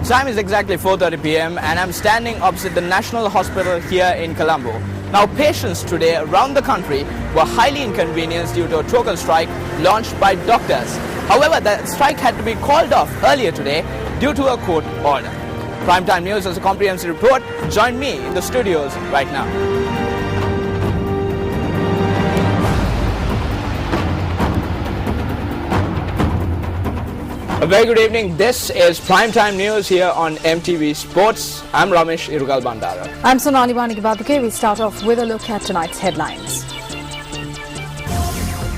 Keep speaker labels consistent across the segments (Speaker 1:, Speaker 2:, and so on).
Speaker 1: Time is exactly 4:30 p.m. and I'm standing opposite the National Hospital here in Colombo. Now, patients today around the country were highly inconvenienced due to a total strike launched by doctors. However, the strike had to be called off earlier today due to a court order. Primetime News has a comprehensive report. Join me in the studios right now. A very good evening. This is Primetime News here on MTV Sports. I'm Ramesh Irugal Bandara.
Speaker 2: I'm Sonali Manikabadke. We start off with a look at tonight's headlines.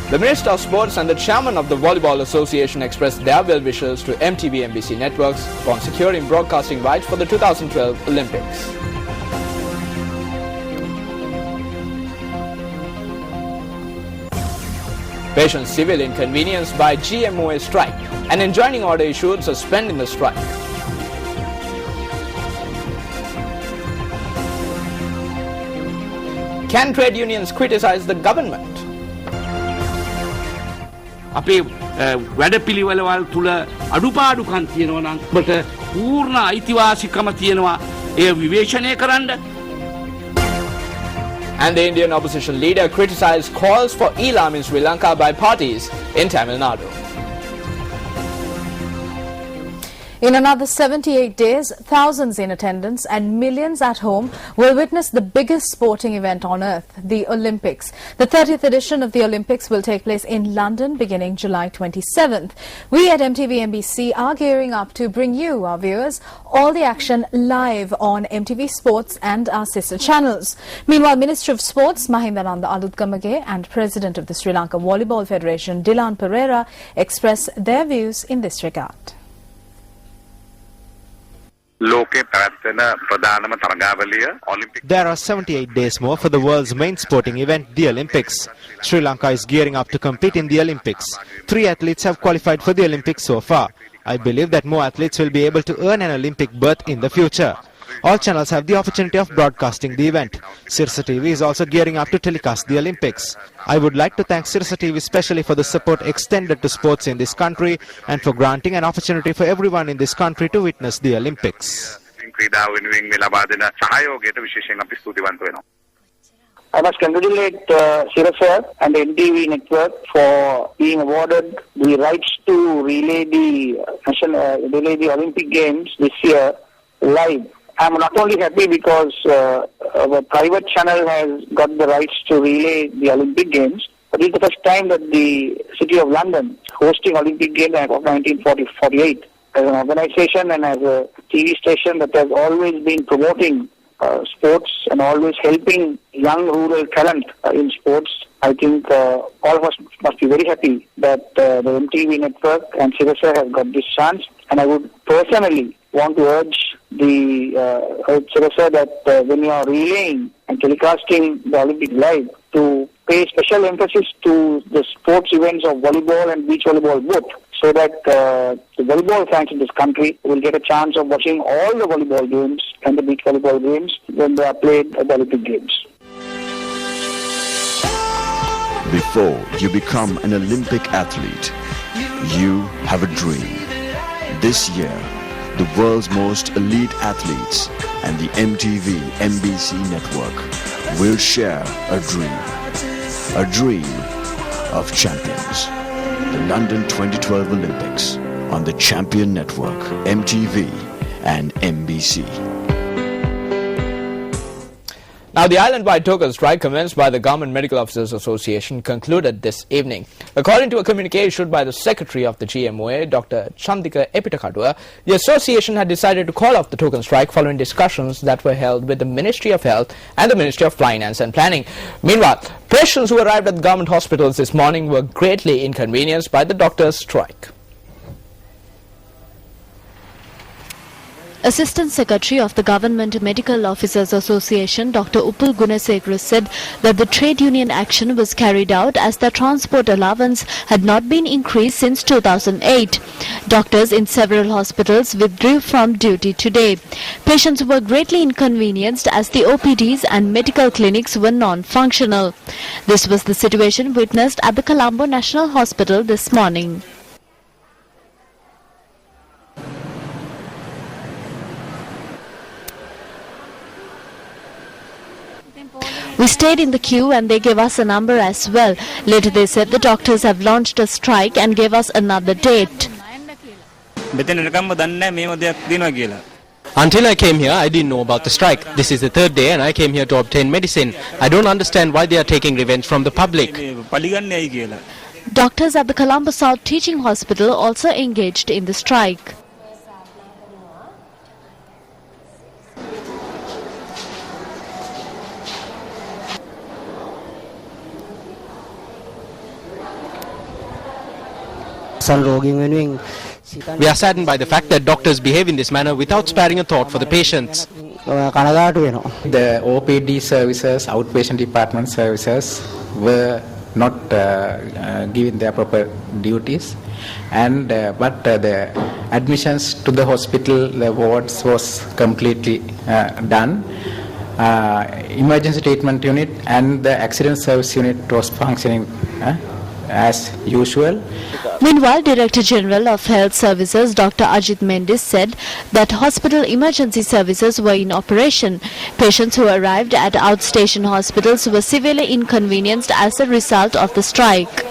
Speaker 1: The Minister of Sports and the Chairman of the Volleyball Association expressed their well wishes to MTV NBC networks upon securing broadcasting rights for the 2012 Olympics. Patients severely inconvenienced by GMOA strike. An enjoining order issued suspending the strike. Can trade unions criticize the government?
Speaker 3: අපේ වැඩපිළිවෙළවල් තුල අඩුපාඩුකම් තියෙනවා නම් ඔබට පූර්ණ අයිතිවාසිකම තියෙනවා ඒ විවේචනය කරන්න.
Speaker 1: And the Indian opposition leader criticized calls for Elam in Sri Lanka by parties in Tamil Nadu.
Speaker 2: In another 78 days, thousands in attendance and millions at home will witness the biggest sporting event on earth, the Olympics. The 30th edition of the Olympics will take place in London beginning July 27th. We at MTV NBC are gearing up to bring you, our viewers, all the action live on MTV Sports and our sister channels. Meanwhile, Minister of Sports Mahindananda Aluthgamage and President of the Sri Lanka Volleyball Federation Dilan Pereira expressed their views in this regard.
Speaker 4: There are 78 days more for the world's main sporting event, the Olympics. Sri Lanka is gearing up to compete in the Olympics. 3 athletes have qualified for the Olympics so far. I believe that more athletes will be able to earn an Olympic berth in the future. All channels have the opportunity of broadcasting the event. Sirsa TV is also gearing up to telecast the Olympics. I would like to thank Sirsa TV especially for the support extended to sports in this country and for granting an opportunity for everyone in this country to witness the Olympics.
Speaker 5: I must congratulate Sirsa and the NTV network for being awarded the rights to relay the Olympic Games this year live. I'm not only happy because our private channel has got the rights to relay the Olympic Games, but it's the first time that the City of London hosting Olympic Games of 1948 as an organization and as a TV station that has always been promoting sports and always helping young rural talent in sports. I think all of us must be very happy that the MTV network and Sirsa have got this chance, and I would personally want to urge the Sirsa that when you are relaying and telecasting the Olympic live, to pay special emphasis to the sports events of volleyball and beach volleyball both, so that the volleyball fans in this country will get a chance of watching all the volleyball games and the beach volleyball games when they are played at the Olympic Games.
Speaker 6: Before you become an Olympic athlete, you have a dream. This year, the world's most elite athletes and the MTV NBC network will share a dream of champions. The London 2012 Olympics on the Champion Network, MTV and NBC.
Speaker 1: Now, the island-wide total strike commenced by the Government Medical Officers Association concluded this evening. According to a communique issued by the Secretary of the GMOA, Dr. Chandika Epitakadua, the association had decided to call off the token strike following discussions that were held with the Ministry of Health and the Ministry of Finance and Planning. Meanwhile, patients who arrived at the government hospitals this morning were greatly inconvenienced by the doctors' strike.
Speaker 7: Assistant Secretary of the Government Medical Officers Association, Dr. Uppal Gunasekara, said that the trade union action was carried out as the transport allowance had not been increased since 2008. Doctors in several hospitals withdrew from duty today. Patients were greatly inconvenienced as the OPDs and medical clinics were non-functional. This was the situation witnessed at the Colombo National Hospital this morning. We stayed in the queue and they gave us a number as well. Later they said the doctors have launched a strike and gave us another date.
Speaker 8: Until I came here, I didn't know about the strike. This is the third day and I came here to obtain medicine. I don't understand why they are taking revenge from the public.
Speaker 7: Doctors at the Colombo South Teaching Hospital also engaged in the strike.
Speaker 8: We are saddened by the fact that doctors behave in this manner without sparing a thought for the patients.
Speaker 9: The OPD services, outpatient department services were not given their proper duties, and but the admissions to the hospital, the wards was completely done. Emergency treatment unit and the accident service unit was functioning as usual.
Speaker 7: Meanwhile, Director General of Health Services Dr. Ajit Mendis said that hospital emergency services were in operation. Patients who arrived at outstation hospitals were severely inconvenienced as a result of the strike.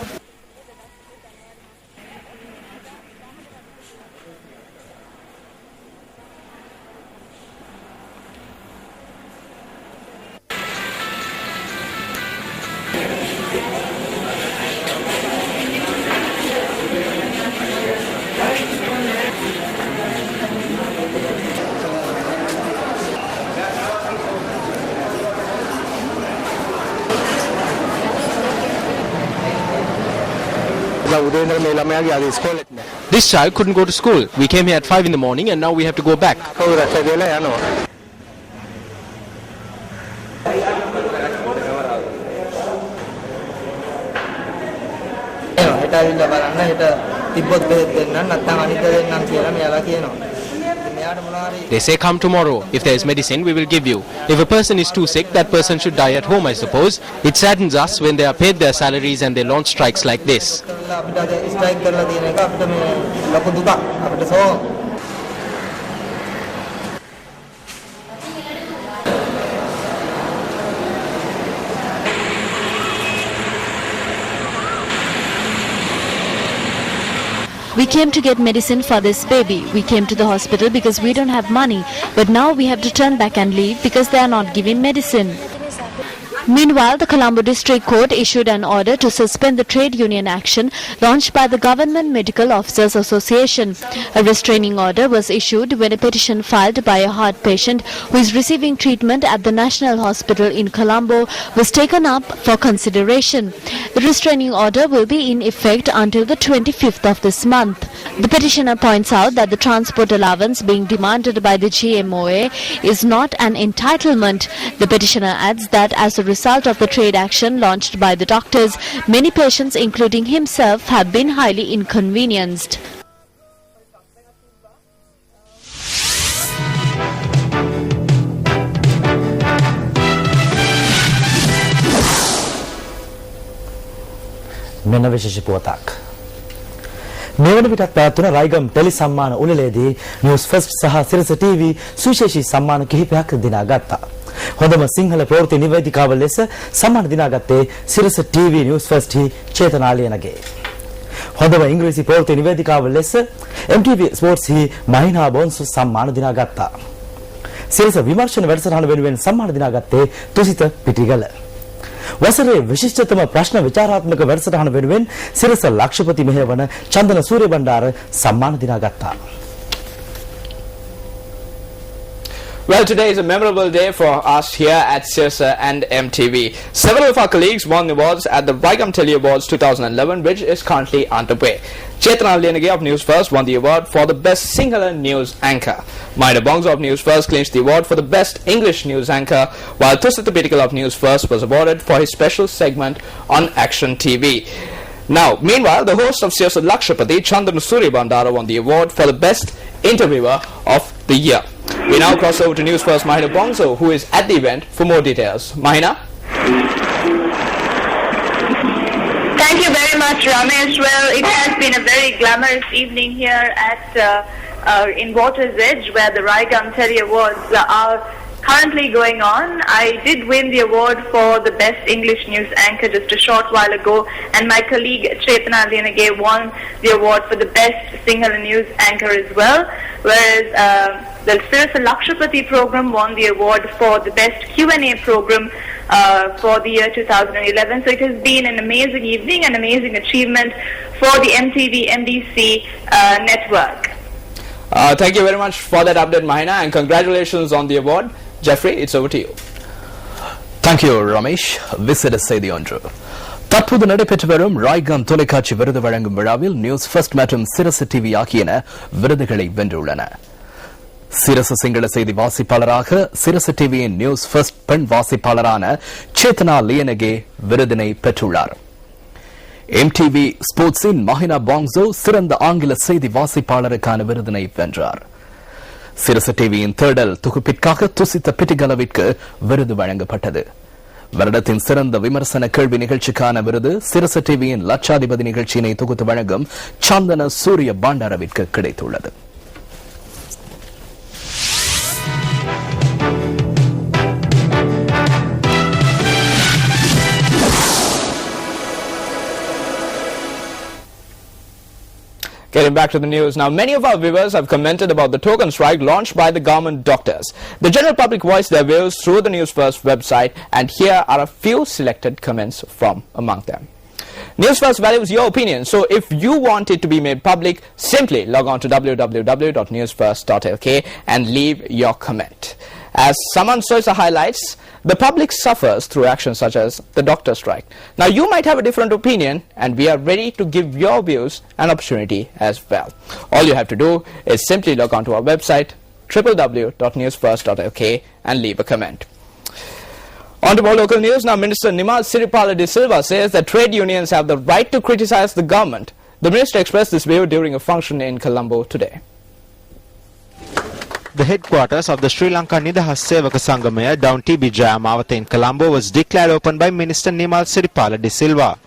Speaker 8: This child couldn't go to school. We came here at 5 in the morning and now we have to go back. They say come tomorrow. If there is medicine, we will give you. If a person is too sick, that person should die at home, I suppose. It saddens us when they are paid their salaries and they launch strikes like this.
Speaker 7: We came to get medicine for this baby. We came to the hospital because we don't have money. But now we have to turn back and leave because they are not giving medicine. Meanwhile, the Colombo District Court issued an order to suspend the trade union action launched by the Government Medical Officers Association. A restraining order was issued when a petition filed by a heart patient who is receiving treatment at the National Hospital in Colombo was taken up for consideration. The restraining order will be in effect until the 25th of this month. The petitioner points out that the transport allowance being demanded by the GMOA is not an entitlement. The petitioner adds that as a result of the trade action launched by the doctors, many patients, including himself, have been highly inconvenienced.
Speaker 10: මෙන්න විශේෂ පුවතක්. මෙවන පිටත් පැවැත්වුණ Raigam tele සම්මාන උළෙලේදී news first සහ සිරස TV සුවිශේෂී සම්මාන කිහිපයක් දිනාගත්තා. හොඳම සිංහල ප්‍රවෘත්ති නිවේදිකාව ලෙස සම්මාන දිනාගත්තේ සිරස ටීවී නිවුස් ෆස්ට් හි චේතනා ලියනගේ. හොඳම ඉංග්‍රීසි ප්‍රවෘත්ති නිවේදිකාව ලෙස MTV ස්පෝර්ට්ස් හි මහිනා බොන්සු සම්මාන දිනාගත්තා. සිරස විමර්ශන වැඩසටහන වෙනුවෙන් සම්මාන දිනාගත්තේ තුසිත පිටිගල. වසරේ විශිෂ්ටතම ප්‍රශ්න විචාරාත්මක වැඩසටහන වෙනුවෙන් සිරස ලක්ෂපති මෙහෙවන චන්දන සූර්යබණ්ඩාර සම්මාන දිනාගත්තා.
Speaker 1: Well, today is a memorable day for us here at Sirsa and MTV. Several of our colleagues won awards at the Raigam Tele Awards 2011, which is currently underway. Chetana Lianage of News First won the award for the Best Singular News Anchor. Maida Bongso of News First claims the award for the Best English News Anchor, while Tusita Pitikal of News First was awarded for his special segment on Action TV. Now, meanwhile, the host of Sirsa Lakshapati, Chandana Surya won the award for the Best Interviewer of the Year. We now cross over to News First Mahina Bongso, who is at the event, for more details. Mahina?
Speaker 11: Thank you very much, Ramesh. Well, it has been a very glamorous evening here at in Water's Edge, where the Raigam Tele Awards are currently going on. I did win the award for the best English news anchor just a short while ago, and my colleague Chetana Liyanage won the award for the best Sinhala news anchor as well, whereas the Sirasa Lakshapati program won the award for the best Q&A program for the year 2011. So it has been an amazing evening, an amazing achievement for the MTV MDC network.
Speaker 1: Thank you very much for that update, Mahina, and congratulations on the award. Jeffrey, it's over to you.
Speaker 12: Thank you, Ramesh. விசிட செய்தி ஒன்று. தற்போது நடைபெற்று வரும் ராய்காம் தொலைக்காட்சி விருது வழங்கும் விழாவில் news first மற்றும் சிரசு டிவி ஆகியன விருதுகளை வென்றுள்ளன. சிரசு சிங்கள செய்தி வாசிப்பாளராக சிரசு டிவியின் நியூஸ் ஃபர்ஸ்ட் பெண் வாசிப்பாளரான சேத்தனா லியனகே விருதினை பெற்றுள்ளார். MTV ஸ்போர்ட்ஸின் மஹினா பாங்ஸோ சிறந்த ஆங்கில செய்தி வாசிப்பாளருக்கான விருதினை வென்றார். சிரசு டிவியின் தேடல் தொகுப்பிற்காக துசித்த பிட்டிகலவிற்கு விருது வழங்கப்பட்டது. வருடத்தின் சிறந்த விமர்சன கேள்வி நிகழ்ச்சிக்கான விருது சிரசு டிவியின் லட்சாதிபதி நிகழ்ச்சியினை தொகுத்து வழங்கும் சந்தன சூரிய பாண்டாரவிற்கு கிடைத்துள்ளது.
Speaker 1: Getting back to the news now, many of our viewers have commented about the token strike launched by the government doctors. The general public voiced their views through the News First website, and here are a few selected comments from among them. News First values your opinion, so if you want it to be made public, simply log on to www.newsfirst.lk and leave your comment. As Saman Soisa highlights, the public suffers through actions such as the doctor strike. Now, you might have a different opinion, and we are ready to give your views an opportunity as well. All you have to do is simply log on to our website, www.newsfirst.lk, and leave a comment. On to more local news. Now, Minister Nimal Siripala de Silva says that trade unions have the right to criticize the government. The minister expressed this view during a function in Colombo today.
Speaker 4: The headquarters of the Sri Lanka Nidahas Sevaka Sanghamaya down TB Jayamawatha in Colombo was declared open by Minister Nimal Siripala de Silva.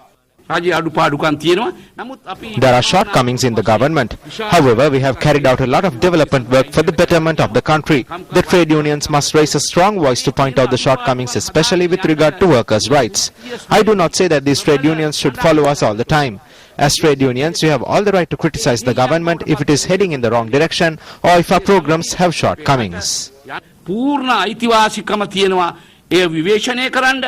Speaker 4: There are shortcomings in the government. However, we have carried out a lot of development work for the betterment of the country. The trade unions must raise a strong voice to point out the shortcomings, especially with regard to workers' rights. I do not say that these trade unions should follow us all the time. As trade unions, we have all the right to criticize the government if it is heading in the wrong direction or if our programs have shortcomings.
Speaker 3: පූර්ණ අයිතිවාසිකම තියෙනවා ඒ විවේචනය කරන්න